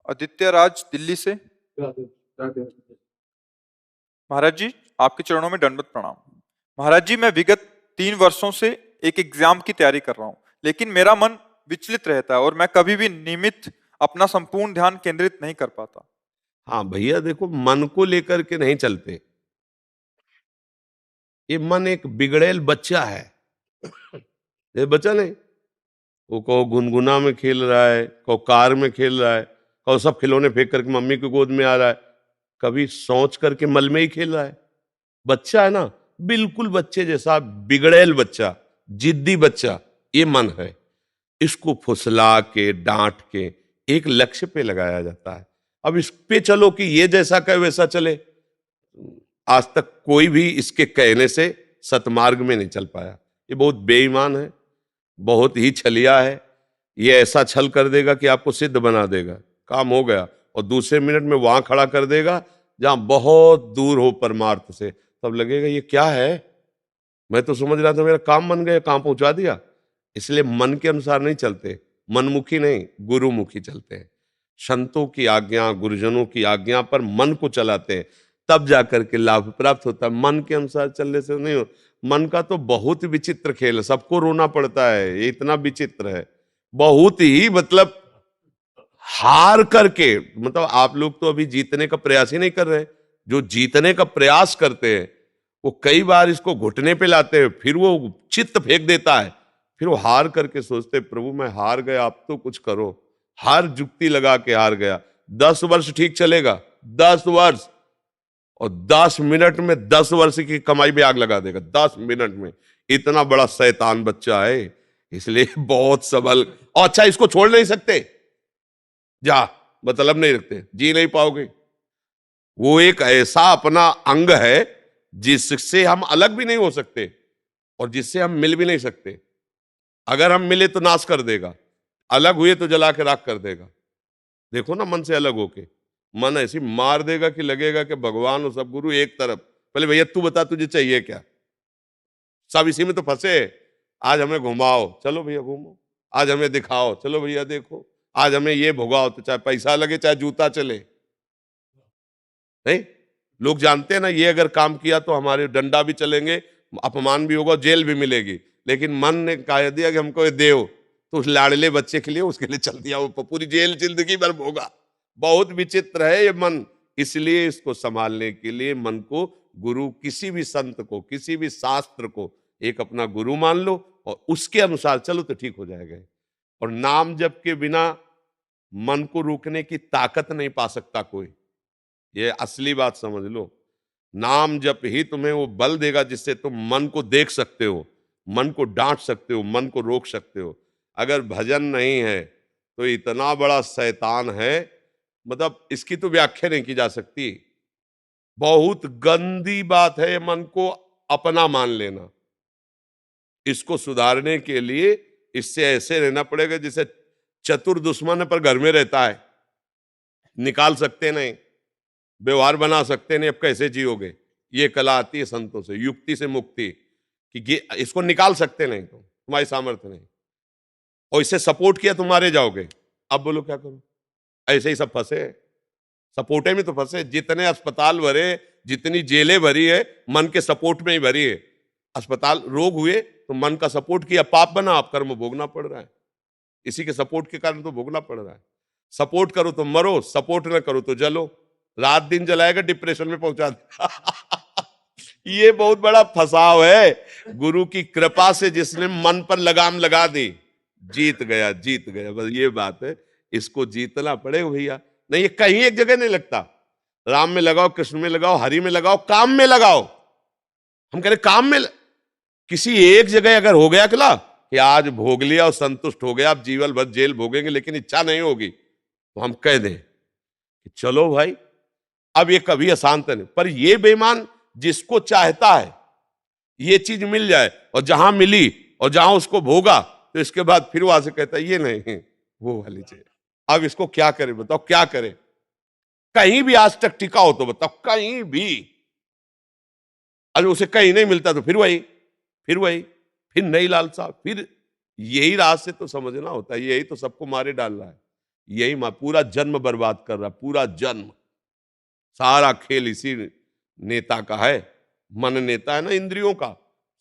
आदित्य राज दिल्ली से। महाराज जी, आपके चरणों में दंडवत प्रणाम। महाराज जी, मैं विगत 3 वर्षों से एक एग्जाम की तैयारी कर रहा हूँ, लेकिन मेरा मन विचलित रहता है और मैं कभी भी नियमित अपना संपूर्ण ध्यान केंद्रित नहीं कर पाता। हाँ भैया, देखो, मन को लेकर के नहीं चलते। ये मन एक बिगड़ेल बच्चा है। ये बच्चा नहीं, वो कहो गुनगुना में खेल रहा है, कहो कार में खेल रहा है, कहो सब खिलौने फेंक करके मम्मी की गोद में आ रहा है, कभी सोच करके मल में ही खेल रहा है। बच्चा है ना, बिल्कुल बच्चे जैसा बिगड़ेल बच्चा, जिद्दी बच्चा, ये मन है। इसको फुसला के डांट के एक लक्ष्य पे लगाया जाता है। अब इस पे चलो कि ये जैसा कहे वैसा चले। आज तक कोई भी इसके कहने से सतमार्ग में नहीं चल पाया। ये बहुत बेईमान है, बहुत ही छलिया है। ये ऐसा छल कर देगा कि आपको सिद्ध बना देगा, काम हो गया, और दूसरे मिनट में वहां खड़ा कर देगा जहां बहुत दूर हो परमार्थ से। तब लगेगा ये क्या है, मैं तो समझ रहा था मेरा काम बन गया, कहां पहुंचा दिया। इसलिए मन के अनुसार नहीं चलते, मनमुखी नहीं, गुरुमुखी चलते हैं। संतों की आज्ञा, गुरुजनों की आज्ञा पर मन को चलाते हैं, तब जाकर के लाभ प्राप्त होता है। मन के अनुसार चलने से नहीं हो। मन का तो बहुत विचित्र खेल है, सबको रोना पड़ता है, ये इतना विचित्र है, बहुत ही, मतलब हार करके, मतलब आप लोग तो अभी जीतने का प्रयास ही नहीं कर रहे। जो जीतने का प्रयास करते हैं वो कई बार इसको घुटने पे लाते हैं, फिर वो चित्त फेंक देता है, फिर वो हार करके सोचते प्रभु मैं हार गया, आप तो कुछ करो। हर जुक्ति लगा के हार गया। 10 वर्ष ठीक चलेगा, 10 वर्ष, और 10 मिनट में 10 वर्ष की कमाई में आग लगा देगा, 10 मिनट में। इतना बड़ा शैतान बच्चा है, इसलिए बहुत सबल। और अच्छा, इसको छोड़ नहीं सकते, जा, मतलब नहीं रखते, जी नहीं पाओगे। वो एक ऐसा अपना अंग है जिससे हम अलग भी नहीं हो सकते और जिससे हम मिल भी नहीं सकते। अगर हम मिले तो नाश कर देगा, अलग हुए तो जला के राख कर देगा। देखो ना, मन से अलग होके मन ऐसी मार देगा कि लगेगा कि भगवान और सब गुरु एक तरफ। पहले भैया तू बता तुझे चाहिए क्या, सब इसी में तो फंसे। आज हमें घुमाओ, चलो भैया घूमो। आज हमें दिखाओ, चलो भैया देखो। आज हमें ये भुगाओ, तो चाहे पैसा लगे चाहे जूता चले। नहीं, लोग जानते हैं ना, ये अगर काम किया तो हमारे डंडा भी चलेंगे, अपमान भी होगा, जेल भी मिलेगी। लेकिन मन ने कह दिया कि हमको ये देव, तो उस लाडले बच्चे के लिए, उसके लिए चल दिया, वो पूरी जेल जिंदगी भर होगा। बहुत विचित्र है ये मन। इसलिए इसको संभालने के लिए मन को गुरु, किसी भी संत को, किसी भी शास्त्र को एक अपना गुरु मान लो और उसके अनुसार चलो तो ठीक हो जाएगा। और नाम जप के बिना मन को रोकने की ताकत नहीं पा सकता कोई, ये असली बात समझ लो। नाम जप ही तुम्हें वो बल देगा जिससे तुम मन को देख सकते हो, मन को डांट सकते हो, मन को रोक सकते हो। अगर भजन नहीं है तो इतना बड़ा शैतान है, मतलब इसकी तो व्याख्या नहीं की जा सकती। बहुत गंदी बात है मन को अपना मान लेना। इसको सुधारने के लिए इससे ऐसे रहना पड़ेगा जैसे चतुर दुश्मन पर घर में रहता है, निकाल सकते नहीं, व्यवहार बना सकते नहीं, अब कैसे जियोगे। ये कला आती है संतों से, युक्ति से मुक्ति, कि ये इसको निकाल सकते नहीं, तो तुम्हारी सामर्थ्य नहीं, और इससे सपोर्ट किया तुम मारे जाओगे। अब बोलो क्या करो, ऐसे ही सब फंसे, सपोर्टे में तो फंसे। जितने अस्पताल भरे, जितनी जेलें भरी है, मन के सपोर्ट में ही भरी है। अस्पताल, रोग हुए तो मन का सपोर्ट किया, पाप बना, आप कर्म भोगना पड़ रहा है। इसी के सपोर्ट के कारण तो भोगना पड़ रहा है। सपोर्ट करो तो मरो, सपोर्ट न करो तो जलो। रात दिन जलाएगा, डिप्रेशन में पहुंचा देगा। ये बहुत बड़ा फंसाव है। गुरु की कृपा से जिसने मन पर लगाम लगा दी, जीत गया, जीत गया, बस ये बात है। इसको जीतना पड़ेगा भैया, नहीं ये कहीं एक जगह नहीं लगता। राम में लगाओ, कृष्ण में लगाओ, हरि में लगाओ, काम में लगाओ। हम कह रहे काम में किसी एक जगह अगर हो गया कि आज भोग लिया और संतुष्ट हो गया, आप जीवन भर जेल भोगेंगे, लेकिन इच्छा नहीं होगी, तो हम कह दें कि चलो भाई अब ये कभी अशांत नहीं। पर ये बेईमान जिसको चाहता है ये चीज मिल जाए, और जहां मिली और जहां उसको भोगा, तो इसके बाद फिर वहां से कहता है ये नहीं, वो वाली चाहिए। अब इसको क्या करे, बताओ क्या करे। कहीं भी आज तक टिका हो तो बताओ, कहीं भी। अगर उसे कहीं नहीं मिलता तो फिर वही, फिर वही, फिर नई लालसा, फिर यही राज से तो समझना होता है। यही तो सबको मारे डाल रहा है, यही पूरा जन्म बर्बाद कर रहा, पूरा जन्म। सारा खेल इसी नेता का है, मन नेता है ना इंद्रियों का,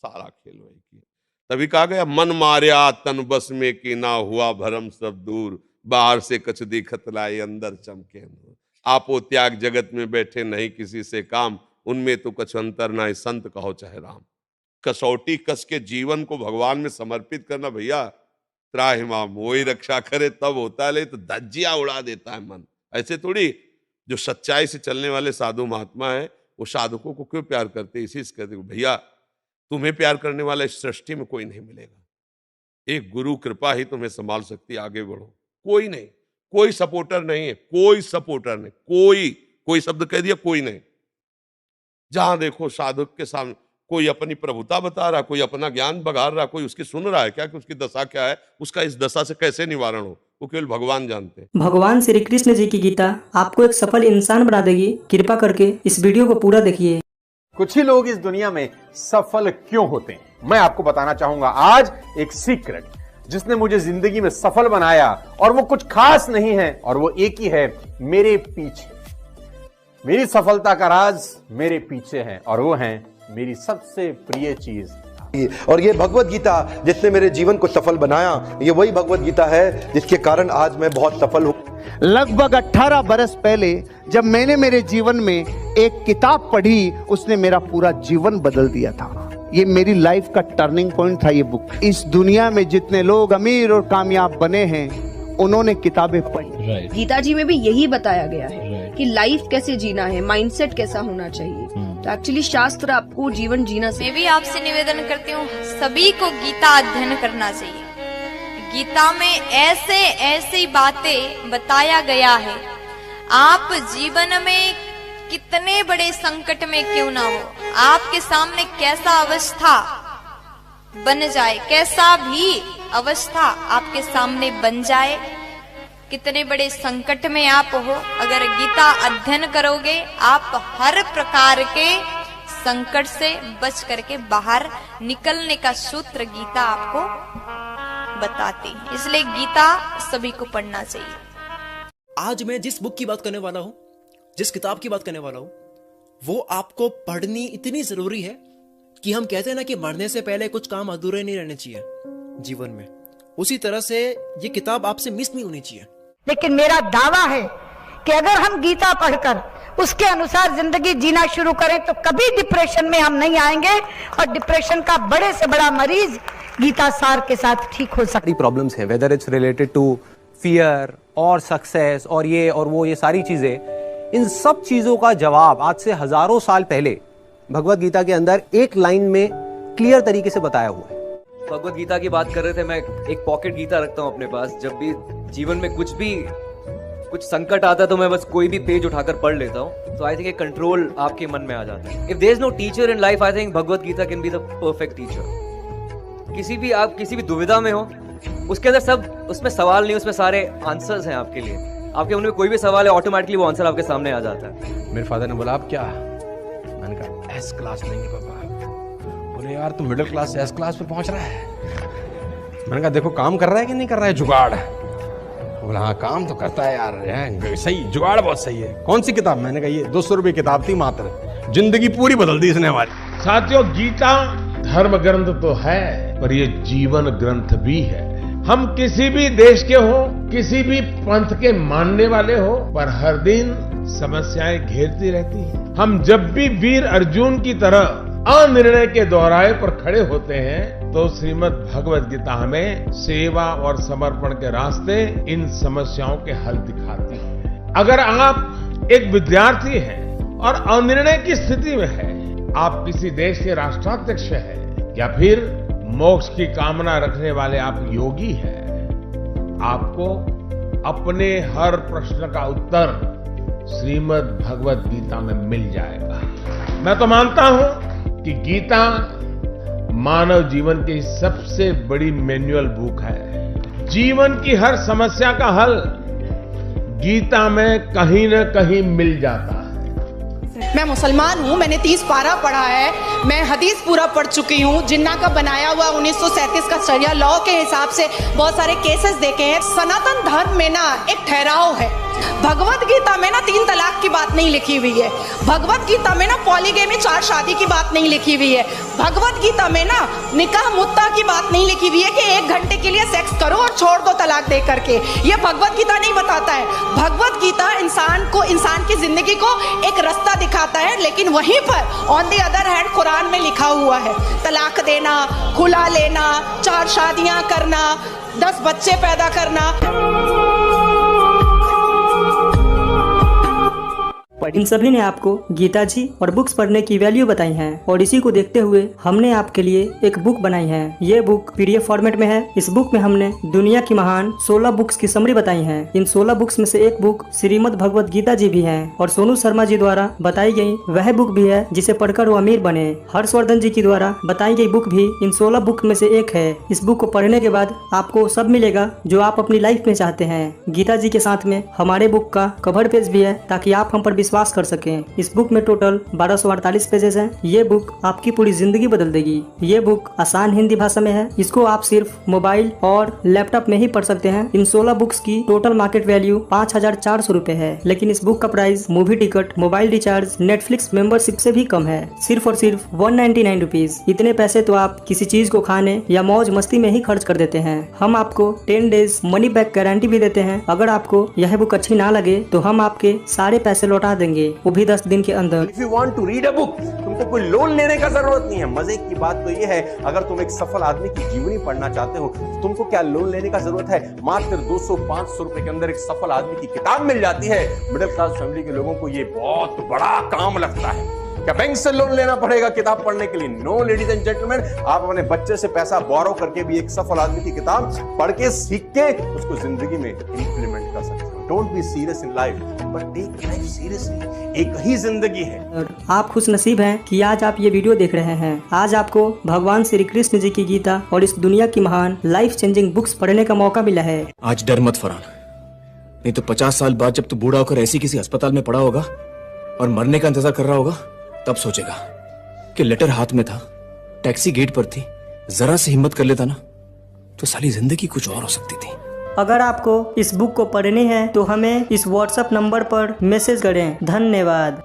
सारा खेल वही किया। तभी कहा गया मन मार्या तन बस में कि ना हुआ भरम सब दूर, बाहर से कछ दिखत लाए अंदर चमके नूर। आपो त्याग जगत में बैठे नहीं किसी से काम, उनमें तो कछ अंतर ना संत कहो चाहे राम। कसौटी कस के जीवन को भगवान में समर्पित करना भैया, त्राहिमाम वही रक्षा करे तब होता है, तो धज्जियां उड़ा देता है मन। ऐसे थोड़ी, जो सच्चाई से चलने वाले साधु महात्मा है वो साधकों को क्यों प्यार करते, इसी से कहते भैया तुम्हें प्यार करने वाला इस सृष्टि में कोई नहीं मिलेगा, एक गुरु कृपा ही तुम्हें संभाल सकती है, आगे बढ़ो। कोई नहीं, कोई सपोर्टर नहीं है, कोई सपोर्टर नहीं, कोई शब्द कह दिया, कोई नहीं। जहां देखो साधक के सामने कोई अपनी प्रभुता बता रहा, कोई अपना ज्ञान बघार रहा, कोई उसकी सुन रहा है क्या कि उसकी दशा क्या है, उसका इस दशा से कैसे निवारण हो, वो केवल भगवान जानते हैं। भगवान श्री कृष्ण जी की गीता आपको एक सफल इंसान बना देगी। कृपा करके इस वीडियो को पूरा देखिए। कुछ ही लोग इस दुनिया में सफल क्यों होते हैं, मैं आपको बताना चाहूंगा आज एक सीक्रेट, जिसने मुझे जिंदगी में सफल बनाया, और वो कुछ खास नहीं है, और वो एक ही है, मेरे पीछे। मेरी सफलता का राज मेरे पीछे है, और वो है मेरी सबसे प्रिय चीज। और ये भगवत गीता जिसने मेरे जीवन को सफल बनाया, ये वही भगवत गीता है जिसके कारण आज मैं बहुत सफल हूँ। लगभग 18 बरस पहले जब मैंने मेरे जीवन में एक किताब पढ़ी, उसने मेरा पूरा जीवन बदल दिया था। ये मेरी लाइफ का टर्निंग पॉइंट था ये बुक। इस दुनिया में जितने लोग अमीर और कामयाब बने हैं, उन्होंने किताबें पढ़ी। गीता जी में भी यही बताया गया है कि लाइफ कैसे जीना है, माइंडसेट कैसा होना चाहिए। तो एक्चुअली शास्त्र आपको जीवन जीना मैं भी आपसे निवेदन करती हूँ, सभी को गीता अध्ययन करना चाहिए। गीता में ऐसी बातें बताया गया है, आप जीवन में कितने बड़े संकट में क्यों ना हो, आपके सामने कैसा अवस्था बन जाए, कैसा भी अवस्था आपके सामने बन जाए, कितने बड़े संकट में आप हो, अगर गीता अध्ययन करोगे आप हर प्रकार के संकट से बच करके बाहर निकलने का सूत्र गीता आपको बताती है। इसलिए गीता सभी को पढ़ना चाहिए। आज मैं जिस बुक की बात करने वाला हूं, जिस किताब की बात करने वाला हूं, वो आपको पढ़नी इतनी जरूरी है कि हम कहते हैं ना कि मरने से पहले कुछ काम अधूरे नहीं रहने चाहिए जीवन में, उसी तरह से ये किताब आपसे मिस नहीं होनी चाहिए। लेकिन मेरा दावा है कि अगर हम गीता पढ़कर उसके अनुसार जिंदगी जीना शुरू करें तो कभी डिप्रेशन में हम नहीं आएंगे, और डिप्रेशन का बड़े से बड़ा मरीज गीता सार के साथ ठीक हो सकती। प्रॉब्लम्स हैं, whether it's related to fear और सक्सेस और ये और वो, ये सारी चीजें, इन सब चीजों का जवाब आज से हजारों साल पहले भगवत गीता के अंदर एक लाइन में क्लियर तरीके से बताया हुआ है। भगवत गीता की बात कर रहे थे, मैं एक पॉकेट गीता रखता हूँ अपने पास। जब भी जीवन में कुछ संकट आता है तो मैं बस कोई भी पेज उठाकर पढ़ लेता हूँ, तो आई थिंक एक कंट्रोल आपके मन में आ जाता है। If there is no teacher in life, I think Bhagavad Gita can be the perfect teacher. आप किसी भी दुविधा में हो, उसके अंदर सब, उसमें सवाल नहीं, उसमें सारे आंसर्स हैं आपके लिए। आपके मन में कोई भी सवाल है, ऑटोमेटिकली वो आंसर आपके सामने आ जाता है। मेरे फादर ने बोला आप क्या, मैंने कहा एस क्लास लेंगे पापा। बोले यार तू मिडिल क्लास से एस क्लास पे पहुंच रहा है। मैंने कहा देखो काम कर रहा है कि नहीं कर रहा है जुगाड़। बोला हाँ काम तो करता है यार, सही जुगाड़ बहुत सही है। कौन सी किताब? मैंने कहा ये 200 रुपये किताब थी मात्र, जिंदगी पूरी बदल दी इसने हमारी। साथियों, गीता धर्म ग्रंथ तो है पर ये जीवन ग्रंथ भी है। हम किसी भी देश के हो, किसी भी पंथ के मानने वाले हो, पर हर दिन समस्याएं घेरती रहती हैं। हम जब भी वीर अर्जुन की तरह अनिर्णय के दोहराए पर खड़े होते हैं, तो श्रीमद् भगवत गीता हमें सेवा और समर्पण के रास्ते इन समस्याओं के हल दिखाती है। अगर आप एक विद्यार्थी हैं और अनिर्णय की स्थिति में है, आप किसी देश के राष्ट्राध्यक्ष हैं, या फिर मोक्ष की कामना रखने वाले आप योगी हैं, आपको अपने हर प्रश्न का उत्तर श्रीमद् भगवत गीता में मिल जाएगा। मैं तो मानता हूं कि गीता मानव जीवन की सबसे बड़ी मैनुअल बुक है। जीवन की हर समस्या का हल गीता में कहीं न कहीं मिल जाता है। मैं मुसलमान हूँ, मैंने 30 पारा पढ़ा है, मैं हदीस पूरा पढ़ चुकी हूँ, जिन्ना का बनाया हुआ 1937 का शरिया लॉ के हिसाब से बहुत सारे केसेस देखे हैं। सनातन धर्म में ना एक ठहराव है। भगवत गीता में ना 3 तलाक की बात नहीं लिखी हुई है। भगवत गीता में ना पॉलीगेमी 4 शादी की बात नहीं लिखी हुई है। भगवत गीता में ना निकाह मुत्ता की बात नहीं लिखी हुई है कि 1 घंटे के लिए सेक्स करो और छोड़ दो तलाक दे करके। ये भगवत गीता नहीं बताता है। भगवत गीता इंसान की जिंदगी को एक रास्ता दिखाता है, लेकिन वहीं पर on the other hand Quran में लिखा हुआ है तलाक देना, खुला लेना, 4 शादियां करना, 10 बच्चे पैदा करना। इन सभी ने आपको गीता जी और बुक्स पढ़ने की वैल्यू बताई है और इसी को देखते हुए हमने आपके लिए एक बुक बनाई है। ये बुक पीडीएफ फॉर्मेट में है। इस बुक में हमने दुनिया की महान 16 बुक्स की समरी बताई है। इन 16 बुक्स में से एक बुक श्रीमद् भगवत गीता जी भी है और सोनू शर्मा जी द्वारा बताई गई वह बुक भी है जिसे पढ़कर वो अमीर बने। हर्षवर्धन जी की द्वारा बताई गई बुक भी इन 16 बुक में से एक है। इस बुक को पढ़ने के बाद आपको सब मिलेगा जो आप अपनी लाइफ में चाहते हैं। गीता जी के साथ में हमारे बुक का कवर पेज भी है ताकि आप हम पर विश्वास कर सकें। इस बुक में टोटल 1248 पेजेस हैं। ये बुक आपकी पूरी जिंदगी बदल देगी। ये बुक आसान हिंदी भाषा में है। इसको आप सिर्फ मोबाइल और लैपटॉप में ही पढ़ सकते हैं। इन 16 बुक्स की टोटल मार्केट वैल्यू 5400 रुपए है, लेकिन इस बुक का price movie ticket, mobile recharge, Netflix membership से भी कम है। सिर्फ और सिर्फ 199 रुपीज। इतने पैसे तो आप किसी चीज को खाने या मौज मस्ती में ही खर्च कर देते हैं। हम आपको 10 डेज मनी बैक गारंटी भी देते हैं। अगर आपको यह बुक अच्छी ना लगे तो हम आपके सारे पैसे लौटा देंगे, वो भी 10 दिन के अंदर। If you want to read a book, तुमको कोई लोन लेने का जरूरत नहीं है। मजे की बात तो ये है, अगर तुम एक सफल आदमी की जीवनी पढ़ना चाहते हो तो तुमको क्या लोन लेने का जरूरत है। मात्र 200-500 रुपए के अंदर एक सफल आदमी की किताब मिल जाती है। मिडिल क्लास फैमिली के लोगों को ये बहुत बड़ा काम लगता है। क्या बैंक से लोन लेना पड़ेगा किताब पढ़ने के लिए? नो लेडीज एंड जेंटलमैन, आप अपने बच्चे से पैसा बोरो करके भी एक सफल आदमी की किताब पढ़ के सीख के उसको जिंदगी में इंप्लीमेंट कर सकते हो। Don't be serious in life but take life seriously. एक ही जिंदगी है। आप खुश नसीब हैं कि आज आप ये वीडियो देख रहे हैं। आज आपको भगवान श्री कृष्ण जी की गीता और इस दुनिया की महान लाइफ चेंजिंग बुक्स पढ़ने का मौका मिला है। आज डर मत फरहान, नहीं तो 50 साल बाद जब तू बूढ़ा होकर ऐसी किसी अस्पताल में पड़ा होगा और मरने का इंतजार कर रहा होगा, तब सोचेगा कि लेटर हाथ में था, टैक्सी गेट पर थी, जरा से हिम्मत कर लेता ना तो साली जिंदगी कुछ और हो सकती थी। अगर आपको इस बुक को पढ़नी है तो हमें इस व्हाट्सएप नंबर पर मैसेज करें। धन्यवाद।